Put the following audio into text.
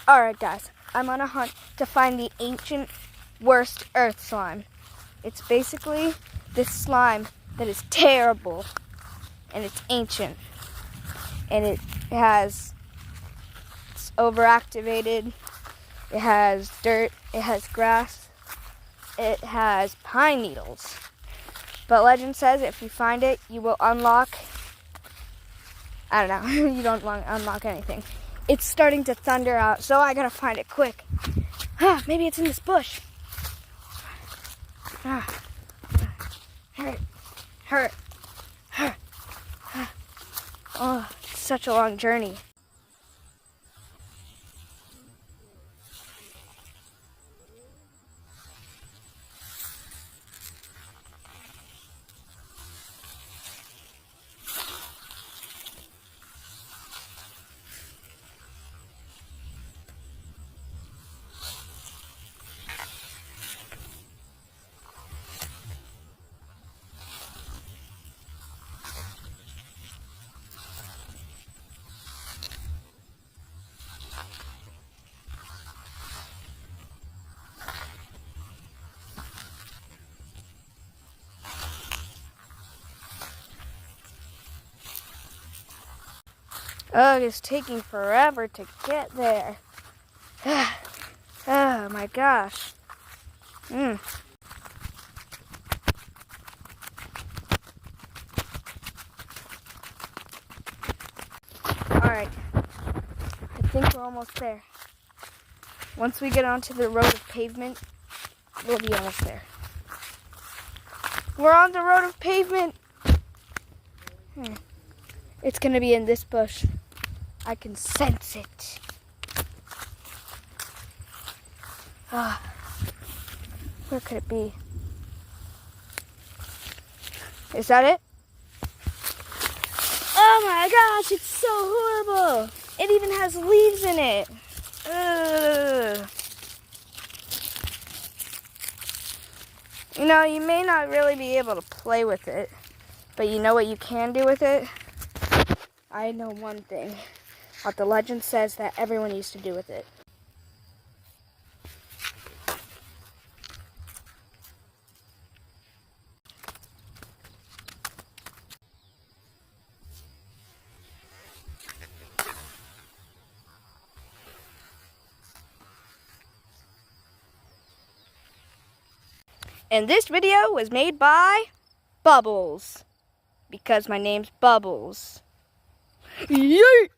Alright guys, I'm on a hunt to find the ancient worst earth slime. It's basically this slime that is terrible, and it's ancient, and it's overactivated, it has dirt, it has grass, it has pine needles. But legend says if you find it, you will unlock, I don't know, you don't unlock anything. It's starting to thunder out, so I gotta find it quick. Maybe it's in this bush. Hurry. Oh, it's such a long journey. Oh, it's taking forever to get there. Oh my gosh. Alright, I think we're almost there. Once we get onto the road of pavement, we'll be almost there. We're on the road of pavement. It's gonna be in this bush. I can sense it. Where could it be? Is that it? Oh my gosh, it's so horrible. It even has leaves in it. Ugh. You know, you may not really be able to play with it, but you know what you can do with it? I know one thing. What the legend says that everyone used to do with it. And this video was made by Bubbles, because my name's Bubbles. Yeet!